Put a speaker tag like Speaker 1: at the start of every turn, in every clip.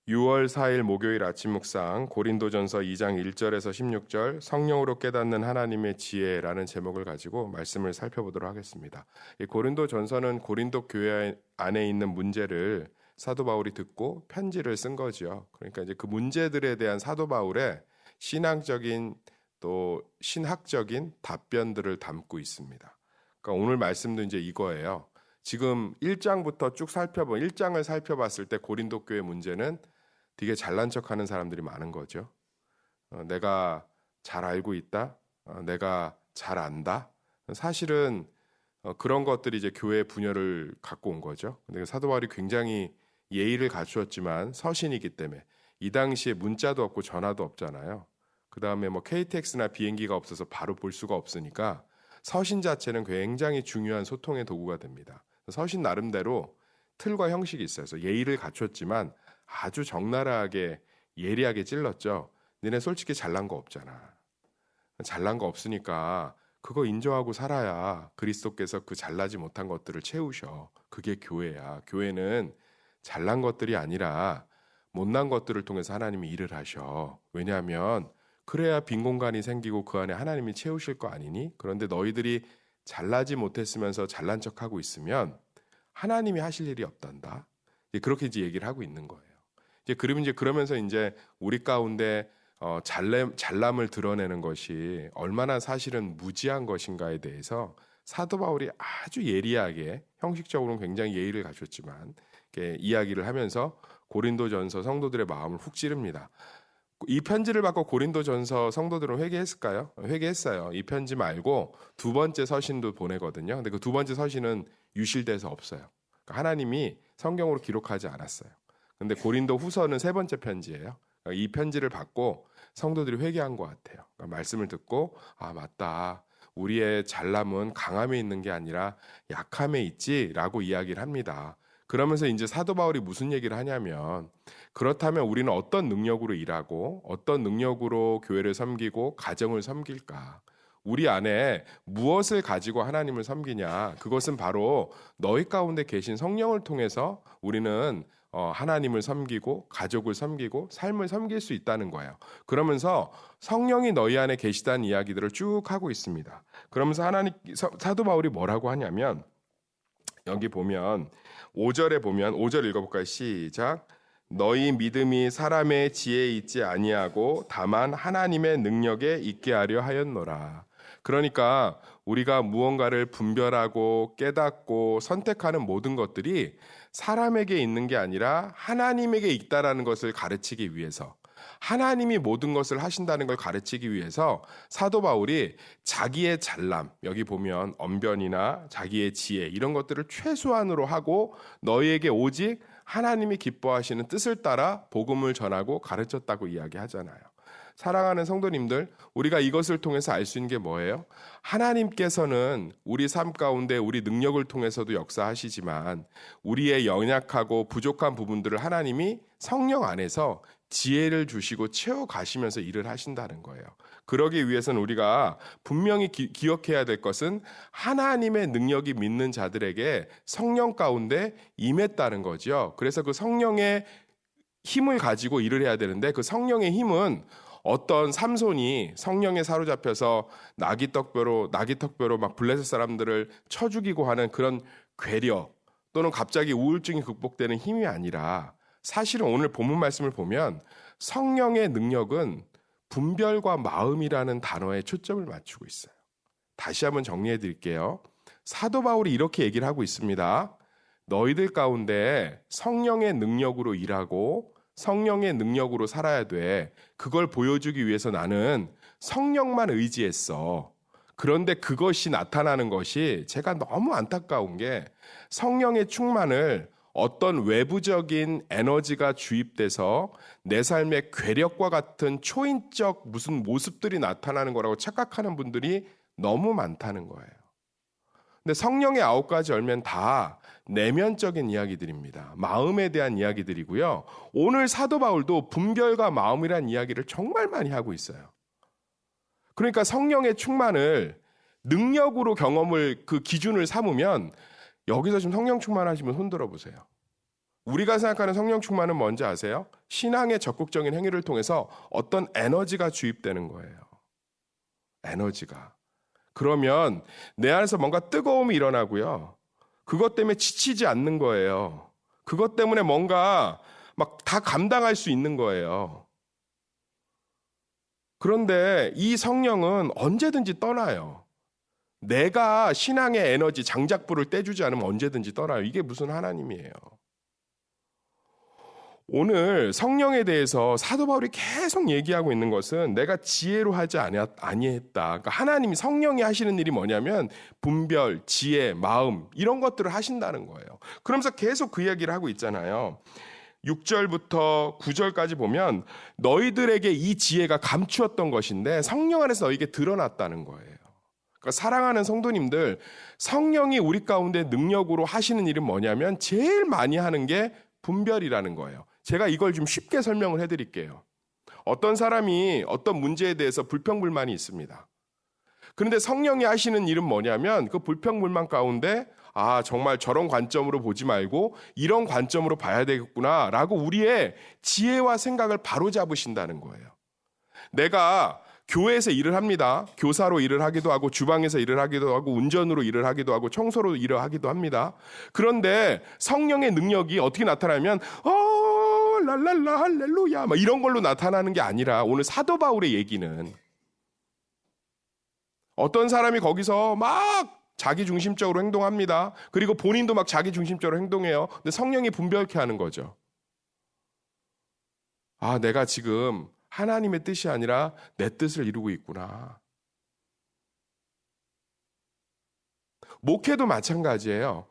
Speaker 1: 6월 4일 목요일 아침 묵상 고린도전서 2장 1절에서 16절 성령으로 깨닫는 하나님의 지혜라는 제목을 가지고 말씀을 살펴보도록 하겠습니다. 이 고린도전서는 고린도 교회 안에 있는 문제를 사도 바울이 듣고 편지를 쓴 거죠. 그러니까 이제 그 문제들에 대한 사도 바울의 신앙적인 또 신학적인 답변들을 담고 있습니다. 그러니까 오늘 말씀도 이제 이거예요. 지금 1장부터 쭉 1장을 살펴봤을 때 고린도 교회 문제는 되게 잘난 척하는 사람들이 많은 거죠. 내가 잘 알고 있다. 내가 잘 안다. 사실은 그런 것들이 이제 교회의 분열을 갖고 온 거죠. 근데 사도 바울이 굉장히 예의를 갖추었지만 서신이기 때문에 이 당시에 문자도 없고 전화도 없잖아요. 그 다음에 뭐 KTX나 비행기가 없어서 바로 볼 수가 없으니까 서신 자체는 굉장히 중요한 소통의 도구가 됩니다. 서신 나름대로 틀과 형식이 있어요. 그래서 예의를 갖췄지만 아주 적나라하게 예리하게 찔렀죠. 니네 솔직히 잘난 거 없잖아. 잘난 거 없으니까 그거 인정하고 살아야 그리스도께서 그 잘나지 못한 것들을 채우셔. 그게 교회야. 교회는 잘난 것들이 아니라 못난 것들을 통해서 하나님이 일을 하셔. 왜냐하면 그래야 빈 공간이 생기고 그 안에 하나님이 채우실 거 아니니? 그런데 너희들이 잘나지 못했으면서 잘난 척하고 있으면 하나님이 하실 일이 없단다. 그렇게 이제 얘기를 하고 있는 거예요. 그러면서 이제 우리 가운데 잘남을 드러내는 것이 얼마나 사실은 무지한 것인가에 대해서 사도 바울이 아주 예리하게 형식적으로는 굉장히 예의를 갖췄지만 이렇게 이야기를 하면서 고린도전서 성도들의 마음을 훅 찌릅니다. 이 편지를 받고 고린도전서 성도들은 회개했을까요? 회개했어요. 이 편지 말고 두 번째 서신도 보내거든요. 근데 그 두 번째 서신은 유실돼서 없어요. 그러니까 하나님이 성경으로 기록하지 않았어요. 근데 고린도 후서는 세 번째 편지예요. 그러니까 이 편지를 받고 성도들이 회개한 것 같아요. 그러니까 말씀을 듣고 아 맞다. 우리의 잘남은 강함에 있는 게 아니라 약함에 있지라고 이야기를 합니다. 그러면서 이제 사도 바울이 무슨 얘기를 하냐면 그렇다면 우리는 어떤 능력으로 일하고 어떤 능력으로 교회를 섬기고 가정을 섬길까? 우리 안에 무엇을 가지고 하나님을 섬기냐? 그것은 바로 너희 가운데 계신 성령을 통해서 우리는 하나님을 섬기고 가족을 섬기고 삶을 섬길 수 있다는 거예요. 그러면서 성령이 너희 안에 계시다는 이야기들을 쭉 하고 있습니다. 그러면서 사도 바울이 뭐라고 하냐면 여기 보면 5절 읽어볼까요? 시작. 너희 믿음이 사람의 지혜에 있지 아니하고 다만 하나님의 능력에 있게 하려 하였노라. 그러니까 우리가 무언가를 분별하고 깨닫고 선택하는 모든 것들이 사람에게 있는 게 아니라 하나님에게 있다라는 것을 가르치기 위해서 하나님이 모든 것을 하신다는 걸 가르치기 위해서 사도 바울이 자기의 잘남, 여기 보면 언변이나 자기의 지혜 이런 것들을 최소한으로 하고 너희에게 오직 하나님이 기뻐하시는 뜻을 따라 복음을 전하고 가르쳤다고 이야기하잖아요. 사랑하는 성도님들, 우리가 이것을 통해서 알 수 있는 게 뭐예요? 하나님께서는 우리 삶 가운데 우리 능력을 통해서도 역사하시지만 우리의 연약하고 부족한 부분들을 하나님이 성령 안에서 지혜를 주시고 채워가시면서 일을 하신다는 거예요. 그러기 위해서는 우리가 분명히 기억해야 될 것은 하나님의 능력이 믿는 자들에게 성령 가운데 임했다는 거죠. 그래서 그 성령의 힘을 가지고 일을 해야 되는데 그 성령의 힘은 어떤 삼손이 성령에 사로잡혀서 나귀턱뼈로 막 블레셋 사람들을 쳐 죽이고 하는 그런 괴력 또는 갑자기 우울증이 극복되는 힘이 아니라 사실은 오늘 본문 말씀을 보면 성령의 능력은 분별과 마음이라는 단어에 초점을 맞추고 있어요. 다시 한번 정리해 드릴게요. 사도 바울이 이렇게 얘기를 하고 있습니다. 너희들 가운데 성령의 능력으로 일하고 성령의 능력으로 살아야 돼. 그걸 보여주기 위해서 나는 성령만 의지했어. 그런데 그것이 나타나는 것이 제가 너무 안타까운 게 성령의 충만을 어떤 외부적인 에너지가 주입돼서 내 삶의 괴력과 같은 초인적 무슨 모습들이 나타나는 거라고 착각하는 분들이 너무 많다는 거예요. 근데 성령의 9가지 열매는 다 내면적인 이야기들입니다. 마음에 대한 이야기들이고요. 오늘 사도 바울도 분별과 마음이라는 이야기를 정말 많이 하고 있어요. 그러니까 성령의 충만을 능력으로 경험을 그 기준을 삼으면 여기서 지금 성령 충만하시면 손 들어보세요. 우리가 생각하는 성령 충만은 뭔지 아세요? 신앙의 적극적인 행위를 통해서 어떤 에너지가 주입되는 거예요. 에너지가. 그러면 내 안에서 뭔가 뜨거움이 일어나고요. 그것 때문에 지치지 않는 거예요. 그것 때문에 뭔가 막 다 감당할 수 있는 거예요. 그런데 이 성령은 언제든지 떠나요. 내가 신앙의 에너지, 장작불을 떼주지 않으면 언제든지 떠나요. 이게 무슨 하나님이에요. 오늘 성령에 대해서 사도 바울이 계속 얘기하고 있는 것은 내가 지혜로 하지 아니했다. 그러니까 하나님이 성령이 하시는 일이 뭐냐면 분별, 지혜, 마음 이런 것들을 하신다는 거예요. 그러면서 계속 그 이야기를 하고 있잖아요. 6절부터 9절까지 보면 너희들에게 이 지혜가 감추었던 것인데 성령 안에서 너희에게 드러났다는 거예요. 그러니까 사랑하는 성도님들, 성령이 우리 가운데 능력으로 하시는 일은 뭐냐면 제일 많이 하는 게 분별이라는 거예요. 제가 이걸 좀 쉽게 설명을 해드릴게요. 어떤 사람이 어떤 문제에 대해서 불평불만이 있습니다. 그런데 성령이 하시는 일은 뭐냐면 그 불평불만 가운데 정말 저런 관점으로 보지 말고 이런 관점으로 봐야 되겠구나 라고 우리의 지혜와 생각을 바로잡으신다는 거예요. 내가 교회에서 일을 합니다. 교사로 일을 하기도 하고 주방에서 일을 하기도 하고 운전으로 일을 하기도 하고 청소로 일을 하기도 합니다. 그런데 성령의 능력이 어떻게 나타나면 랄랄라 할렐루야 막 이런 걸로 나타나는 게 아니라 오늘 사도 바울의 얘기는 어떤 사람이 거기서 막 자기중심적으로 행동합니다. 그리고 본인도 막 자기중심적으로 행동해요. 근데 성령이 분별케 하는 거죠. 내가 지금 하나님의 뜻이 아니라 내 뜻을 이루고 있구나. 목회도 마찬가지예요.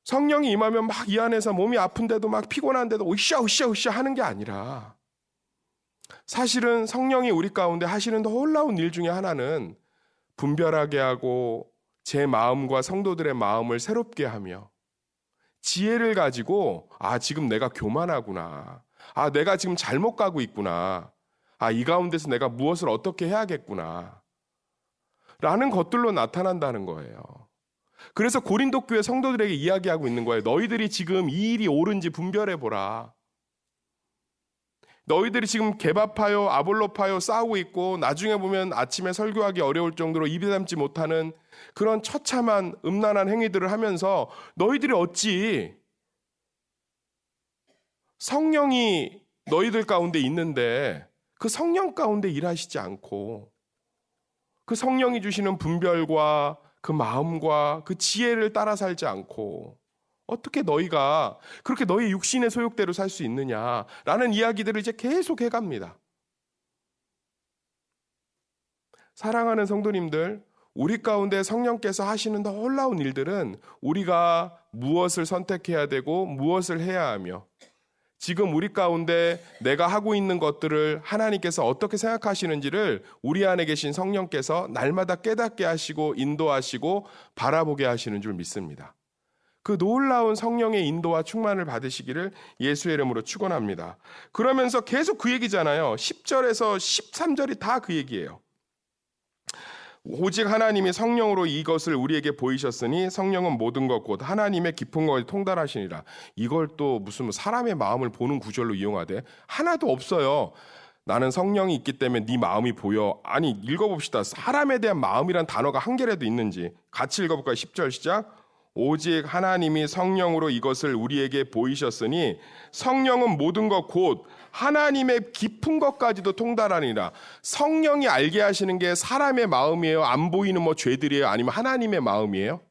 Speaker 1: 성령이 임하면 막 이 안에서 몸이 아픈데도 막 피곤한데도 으쌰 하는 게 아니라 사실은 성령이 우리 가운데 하시는 놀라운 일 중에 하나는 분별하게 하고 제 마음과 성도들의 마음을 새롭게 하며 지혜를 가지고 지금 내가 교만하구나. 내가 지금 잘못 가고 있구나. 이 가운데서 내가 무엇을 어떻게 해야겠구나. 라는 것들로 나타난다는 거예요. 그래서 고린도 교회 성도들에게 이야기하고 있는 거예요. 너희들이 지금 이 일이 옳은지 분별해보라. 너희들이 지금 개바파요, 아볼로파요 싸우고 있고 나중에 보면 아침에 설교하기 어려울 정도로 입에 담지 못하는 그런 처참한 음란한 행위들을 하면서 너희들이 어찌 성령이 너희들 가운데 있는데 그 성령 가운데 일하시지 않고 그 성령이 주시는 분별과 그 마음과 그 지혜를 따라 살지 않고 어떻게 너희가 그렇게 너희 육신의 소욕대로 살 수 있느냐라는 이야기들을 이제 계속 해갑니다. 사랑하는 성도님들, 우리 가운데 성령께서 하시는 놀라운 일들은 우리가 무엇을 선택해야 되고 무엇을 해야 하며 지금 우리 가운데 내가 하고 있는 것들을 하나님께서 어떻게 생각하시는지를 우리 안에 계신 성령께서 날마다 깨닫게 하시고 인도하시고 바라보게 하시는 줄 믿습니다. 그 놀라운 성령의 인도와 충만을 받으시기를 예수의 이름으로 축원합니다. 그러면서 계속 그 얘기잖아요. 10절에서 13절이 다 그 얘기예요. 오직 하나님이 성령으로 이것을 우리에게 보이셨으니 성령은 모든 것 곧 하나님의 깊은 것을 통달하시니라. 이걸 또 무슨 사람의 마음을 보는 구절로 이용하되 하나도 없어요. 나는 성령이 있기 때문에 네 마음이 보여. 아니 읽어봅시다. 사람에 대한 마음이란 단어가 한 개라도 있는지 같이 읽어볼까요? 10절 시작. 오직 하나님이 성령으로 이것을 우리에게 보이셨으니 성령은 모든 것 곧 하나님의 깊은 것까지도 통달하니라. 성령이 알게 하시는 게 사람의 마음이에요? 안 보이는 죄들이에요? 아니면 하나님의 마음이에요?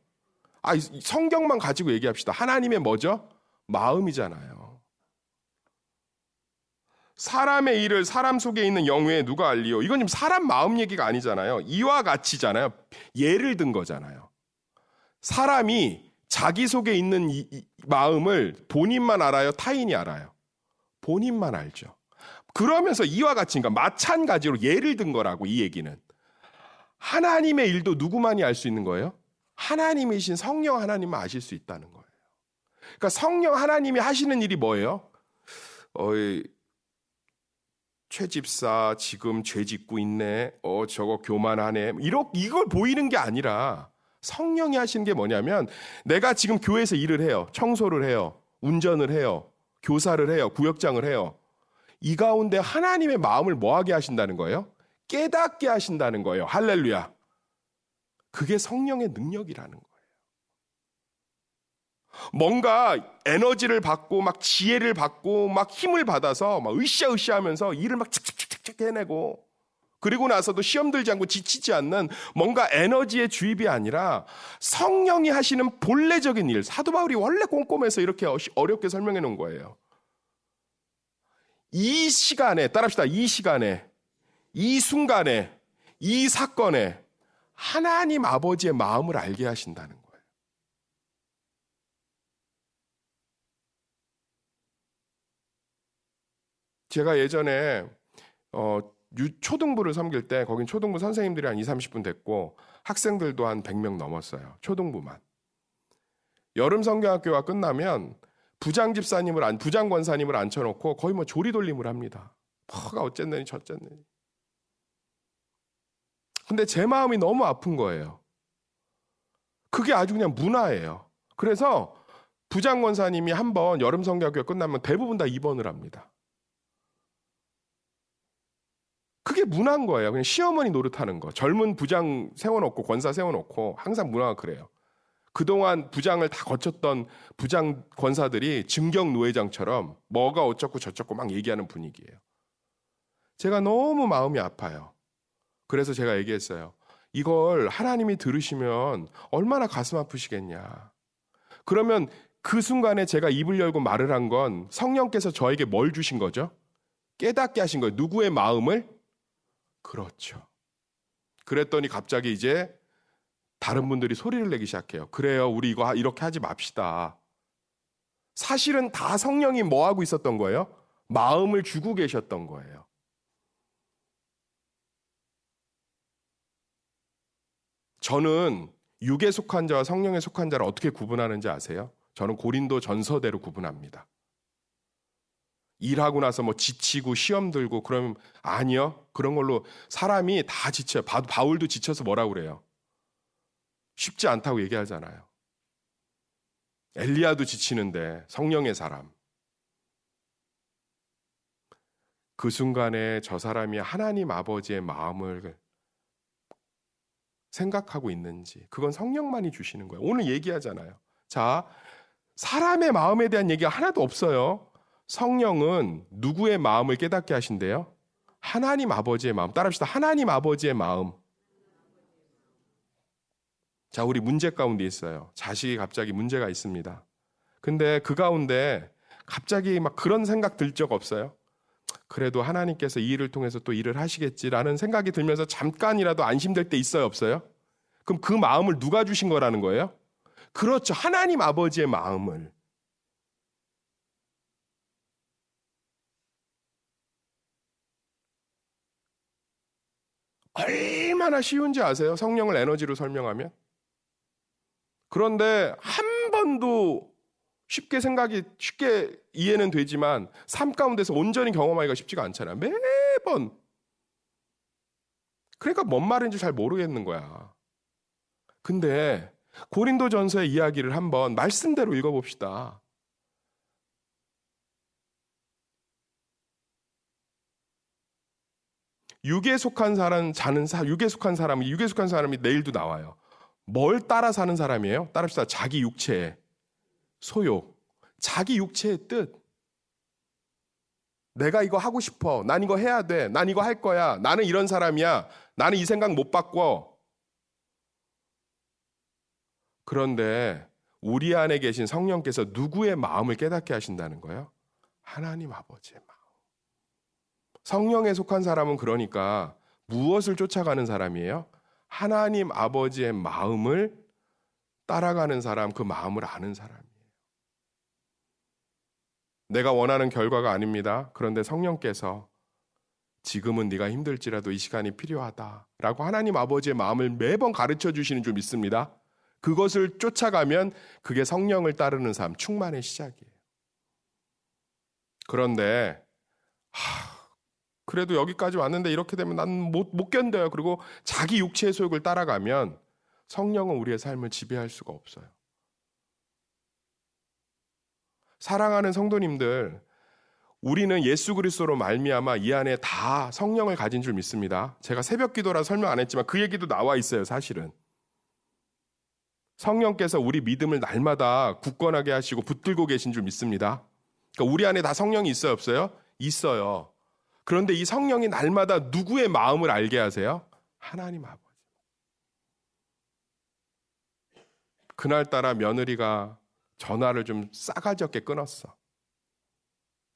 Speaker 1: 성경만 가지고 얘기합시다. 하나님의 뭐죠? 마음이잖아요. 사람의 일을 사람 속에 있는 영외에 누가 알리요? 이건 지금 사람 마음 얘기가 아니잖아요. 이와 같이잖아요. 예를 든 거잖아요. 사람이 자기 속에 있는 이 마음을 본인만 알아요? 타인이 알아요? 본인만 알죠. 그러면서 이와 같이 그러니까 마찬가지로 예를 든 거라고 이 얘기는. 하나님의 일도 누구만이 알 수 있는 거예요? 하나님이신 성령 하나님만 아실 수 있다는 거예요. 그러니까 성령 하나님이 하시는 일이 뭐예요? 최 집사 지금 죄 짓고 있네. 저거 교만하네. 이걸 보이는 게 아니라 성령이 하시는 게 뭐냐면 내가 지금 교회에서 일을 해요. 청소를 해요. 운전을 해요. 교사를 해요. 구역장을 해요. 이 가운데 하나님의 마음을 뭐하게 하신다는 거예요? 깨닫게 하신다는 거예요. 할렐루야. 그게 성령의 능력이라는 거예요. 뭔가 에너지를 받고 막 지혜를 받고 막 힘을 받아서 막 으쌰으쌰 하면서 일을 막 착착착착 해내고, 그리고 나서도 시험 들지 않고 지치지 않는 뭔가 에너지의 주입이 아니라 성령이 하시는 본래적인 일. 사도 바울이 원래 꼼꼼해서 이렇게 어렵게 설명해 놓은 거예요. 이 시간에, 따라합시다. 이 시간에, 이 순간에, 이 사건에 하나님 아버지의 마음을 알게 하신다는 거예요. 제가 예전에 초등부를 섬길 때 거긴 초등부 선생님들이 한 20, 30분 됐고 학생들도 한 100명 넘었어요. 초등부만. 여름 성경학교가 끝나면 부장 집사님을 부장 권사님을 앉혀놓고 거의 뭐 조리돌림을 합니다. 뭐가 어쨌느니 저쨌느니. 근데 제 마음이 너무 아픈 거예요. 그게 아주 그냥 문화예요. 그래서 부장 권사님이 한번 여름 성경학교가 끝나면 대부분 다 입원을 합니다. 그게 문화인 거예요. 그냥 시어머니 노릇하는 거. 젊은 부장 세워놓고 권사 세워놓고 항상 문화가 그래요. 그동안 부장을 다 거쳤던 부장 권사들이 증경 노회장처럼 뭐가 어쩌고 저쩌고 막 얘기하는 분위기예요. 제가 너무 마음이 아파요. 그래서 제가 얘기했어요. 이걸 하나님이 들으시면 얼마나 가슴 아프시겠냐. 그러면 그 순간에 제가 입을 열고 말을 한 건 성령께서 저에게 뭘 주신 거죠? 깨닫게 하신 거예요. 누구의 마음을? 그렇죠. 그랬더니 갑자기 이제 다른 분들이 소리를 내기 시작해요. 그래요, 우리 이거 이렇게 하지 맙시다. 사실은 다 성령이 뭐 하고 있었던 거예요? 마음을 주고 계셨던 거예요. 저는 육에 속한 자와 성령에 속한 자를 어떻게 구분하는지 아세요? 저는 고린도 전서대로 구분합니다. 일하고 나서 뭐 지치고 시험 들고 그러면 아니요. 그런 걸로 사람이 다 지쳐요. 바울도 지쳐서 뭐라고 그래요? 쉽지 않다고 얘기하잖아요. 엘리야도 지치는데 성령의 사람. 그 순간에 저 사람이 하나님 아버지의 마음을 생각하고 있는지 그건 성령만이 주시는 거예요. 오늘 얘기하잖아요. 자, 사람의 마음에 대한 얘기가 하나도 없어요. 성령은 누구의 마음을 깨닫게 하신대요? 하나님 아버지의 마음. 따라합시다. 하나님 아버지의 마음. 자, 우리 문제 가운데 있어요. 자식이 갑자기 문제가 있습니다. 근데 그 가운데 갑자기 막 그런 생각 들 적 없어요? 그래도 하나님께서 이 일을 통해서 또 일을 하시겠지라는 생각이 들면서 잠깐이라도 안심될 때 있어요, 없어요? 그럼 그 마음을 누가 주신 거라는 거예요? 그렇죠. 하나님 아버지의 마음을. 얼마나 쉬운지 아세요? 성령을 에너지로 설명하면? 그런데 한 번도 쉽게 이해는 되지만 삶 가운데서 온전히 경험하기가 쉽지가 않잖아요. 매번. 그러니까 뭔 말인지 잘 모르겠는 거야. 근데 고린도전서의 이야기를 한번 말씀대로 읽어봅시다. 육에 속한 사람이 내일도 나와요. 뭘 따라 사는 사람이에요? 따라합시다. 자기 육체의 소욕, 자기 육체의 뜻. 내가 이거 하고 싶어. 난 이거 해야 돼. 난 이거 할 거야. 나는 이런 사람이야. 나는 이 생각 못 바꿔. 그런데 우리 안에 계신 성령께서 누구의 마음을 깨닫게 하신다는 거예요? 하나님 아버지의 마음. 성령에 속한 사람은 그러니까 무엇을 쫓아가는 사람이에요? 하나님 아버지의 마음을 따라가는 사람, 그 마음을 아는 사람이에요. 내가 원하는 결과가 아닙니다. 그런데 성령께서 지금은 네가 힘들지라도 이 시간이 필요하다라고 하나님 아버지의 마음을 매번 가르쳐 주시는 줄 믿습니다. 그것을 쫓아가면 그게 성령을 따르는 삶, 충만의 시작이에요. 그런데 그래도 여기까지 왔는데 이렇게 되면 난 못 견뎌요. 그리고 자기 육체의 소욕을 따라가면 성령은 우리의 삶을 지배할 수가 없어요. 사랑하는 성도님들, 우리는 예수 그리스도로 말미암아 이 안에 다 성령을 가진 줄 믿습니다. 제가 새벽 기도라 설명 안 했지만 그 얘기도 나와 있어요, 사실은. 성령께서 우리 믿음을 날마다 굳건하게 하시고 붙들고 계신 줄 믿습니다. 그러니까 우리 안에 다 성령이 있어요, 없어요? 있어요. 그런데 이 성령이 날마다 누구의 마음을 알게 하세요? 하나님 아버지. 그날따라 며느리가 전화를 좀 싸가지 없게 끊었어.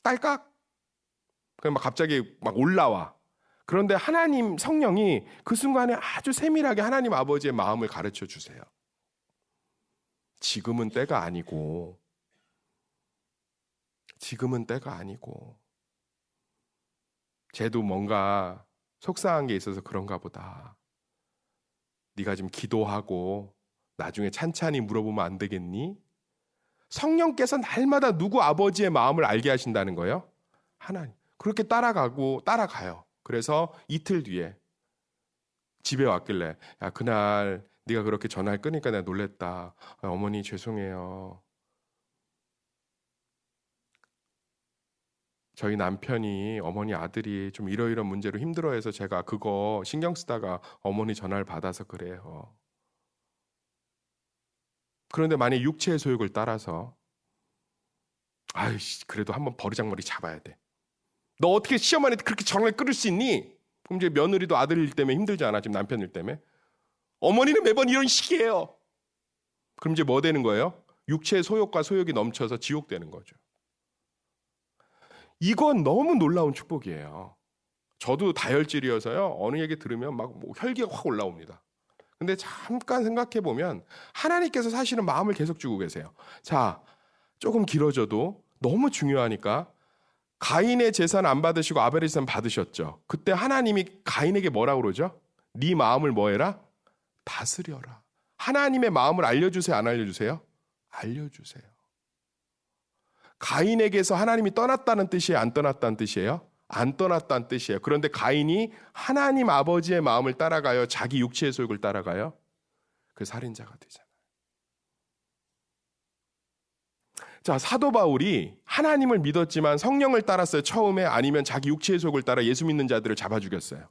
Speaker 1: 딸깍? 그럼 막 갑자기 막 올라와. 그런데 하나님 성령이 그 순간에 아주 세밀하게 하나님 아버지의 마음을 가르쳐 주세요. 지금은 때가 아니고, 지금은 때가 아니고, 쟤도 뭔가 속상한 게 있어서 그런가 보다. 네가 좀 기도하고 나중에 찬찬히 물어보면 안 되겠니? 성령께서 날마다 누구 아버지의 마음을 알게 하신다는 거예요. 하나님. 그렇게 따라가요. 그래서 이틀 뒤에 집에 왔길래, 야, 그날 네가 그렇게 전화를 끊으니까 내가 놀랬다. 어머니 죄송해요. 저희 남편이 어머니 아들이 좀 이러이러한 문제로 힘들어해서 제가 그거 신경 쓰다가 어머니 전화를 받아서 그래요. 그런데 만약 육체의 소욕을 따라서 아이씨 그래도 한번 버리장머리 잡아야 돼. 너 어떻게 시험 안에 그렇게 전화를 끊을 수 있니? 그럼 이제 며느리도 아들 일 때문에 힘들잖아. 지금 남편 일 때문에. 어머니는 매번 이런 식이에요. 그럼 이제 뭐 되는 거예요? 육체의 소욕과 소욕이 넘쳐서 지옥되는 거죠. 이건 너무 놀라운 축복이에요. 저도 다혈질이어서요. 어느 얘기 들으면 막 뭐 혈기가 확 올라옵니다. 근데 잠깐 생각해 보면 하나님께서 사실은 마음을 계속 주고 계세요. 자, 조금 길어져도 너무 중요하니까 가인의 제사는 안 받으시고 아벨의 제사는 받으셨죠. 그때 하나님이 가인에게 뭐라고 그러죠? 네 마음을 뭐 해라? 다스려라. 하나님의 마음을 알려주세요, 안 알려주세요? 알려주세요. 가인에게서 하나님이 떠났다는 뜻이에요, 안 떠났다는 뜻이에요? 안 떠났다는 뜻이에요. 그런데 가인이 하나님 아버지의 마음을 따라가요? 자기 육체의 소욕을 따라가요? 그 살인자가 되잖아요. 자, 사도 바울이 하나님을 믿었지만 성령을 따랐어요, 처음에? 아니면 자기 육체의 소욕을 따라 예수 믿는 자들을 잡아 죽였어요?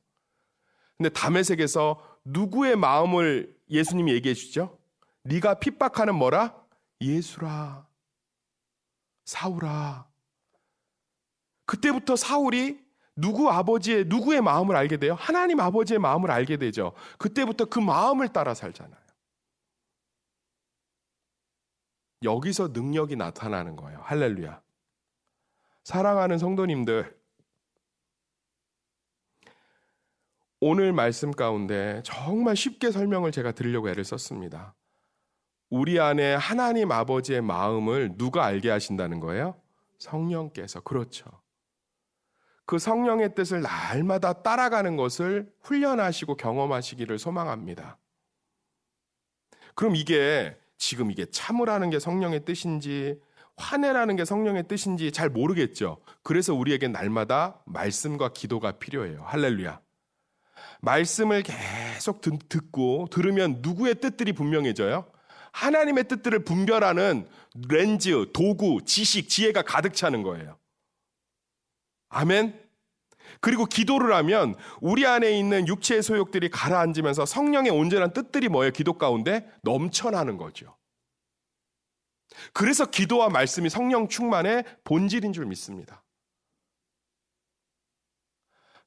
Speaker 1: 근데 다메섹에서 누구의 마음을 예수님이 얘기해 주죠? 네가 핍박하는 뭐라? 예수라, 사울아. 그때부터 사울이 누구의 마음을 알게 돼요? 하나님 아버지의 마음을 알게 되죠. 그때부터 그 마음을 따라 살잖아요. 여기서 능력이 나타나는 거예요. 할렐루야. 사랑하는 성도님들, 오늘 말씀 가운데 정말 쉽게 설명을 제가 드리려고 애를 썼습니다. 우리 안에 하나님 아버지의 마음을 누가 알게 하신다는 거예요? 성령께서. 그렇죠. 그 성령의 뜻을 날마다 따라가는 것을 훈련하시고 경험하시기를 소망합니다. 그럼 이게 지금 이게 참으라는 게 성령의 뜻인지 화내라는 게 성령의 뜻인지 잘 모르겠죠. 그래서 우리에게 날마다 말씀과 기도가 필요해요. 할렐루야. 말씀을 계속 듣고 들으면 누구의 뜻들이 분명해져요? 하나님의 뜻들을 분별하는 렌즈, 도구, 지식, 지혜가 가득 차는 거예요. 아멘. 그리고 기도를 하면 우리 안에 있는 육체의 소욕들이 가라앉으면서 성령의 온전한 뜻들이 뭐예요? 기도 가운데 넘쳐나는 거죠. 그래서 기도와 말씀이 성령 충만의 본질인 줄 믿습니다.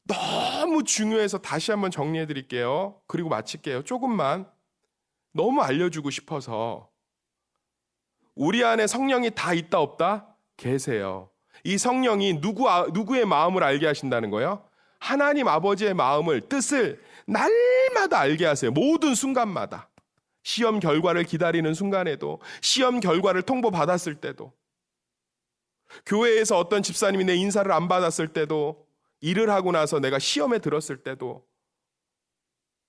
Speaker 1: 너무 중요해서 다시 한번 정리해 드릴게요. 그리고 마칠게요. 조금만. 너무 알려주고 싶어서. 우리 안에 성령이 다 있다 없다? 계세요. 이 성령이 누구의 마음을 알게 하신다는 거예요? 하나님 아버지의 마음을, 뜻을 날마다 알게 하세요. 모든 순간마다. 시험 결과를 기다리는 순간에도, 시험 결과를 통보받았을 때도, 교회에서 어떤 집사님이 내 인사를 안 받았을 때도, 일을 하고 나서 내가 시험에 들었을 때도,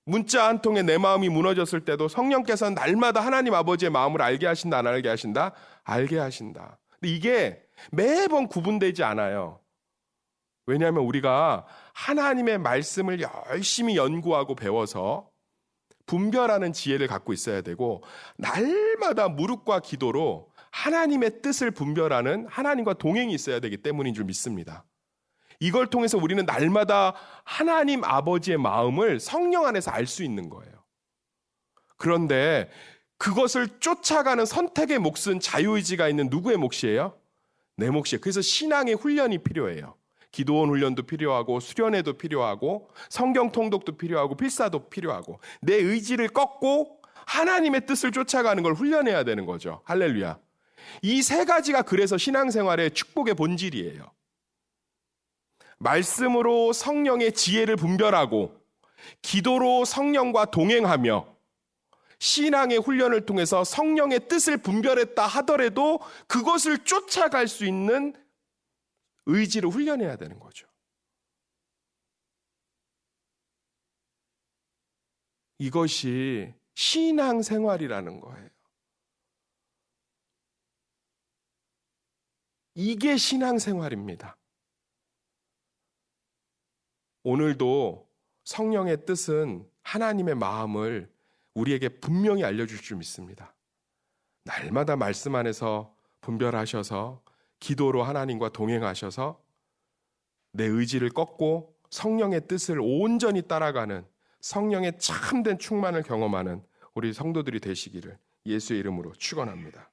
Speaker 1: 문자 한 통에 내 마음이 무너졌을 때도 성령께서는 날마다 하나님 아버지의 마음을 알게 하신다, 안 알게 하신다? 알게 하신다. 근데 이게 매번 구분되지 않아요. 왜냐하면 우리가 하나님의 말씀을 열심히 연구하고 배워서 분별하는 지혜를 갖고 있어야 되고, 날마다 무릎과 기도로 하나님의 뜻을 분별하는 하나님과 동행이 있어야 되기 때문인 줄 믿습니다. 이걸 통해서 우리는 날마다 하나님 아버지의 마음을 성령 안에서 알 수 있는 거예요. 그런데 그것을 쫓아가는 선택의 몫은 자유의지가 있는 누구의 몫이에요? 내 몫이에요. 그래서 신앙의 훈련이 필요해요. 기도원 훈련도 필요하고 수련회도 필요하고 성경 통독도 필요하고 필사도 필요하고 내 의지를 꺾고 하나님의 뜻을 쫓아가는 걸 훈련해야 되는 거죠. 할렐루야. 이 세 가지가 그래서 신앙생활의 축복의 본질이에요. 말씀으로 성령의 지혜를 분별하고 기도로 성령과 동행하며 신앙의 훈련을 통해서 성령의 뜻을 분별했다 하더라도 그것을 쫓아갈 수 있는 의지를 훈련해야 되는 거죠. 이것이 신앙생활이라는 거예요. 이게 신앙생활입니다. 오늘도 성령의 뜻은 하나님의 마음을 우리에게 분명히 알려줄 줄 믿습니다. 날마다 말씀 안에서 분별하셔서 기도로 하나님과 동행하셔서 내 의지를 꺾고 성령의 뜻을 온전히 따라가는 성령의 참된 충만을 경험하는 우리 성도들이 되시기를 예수의 이름으로 축원합니다.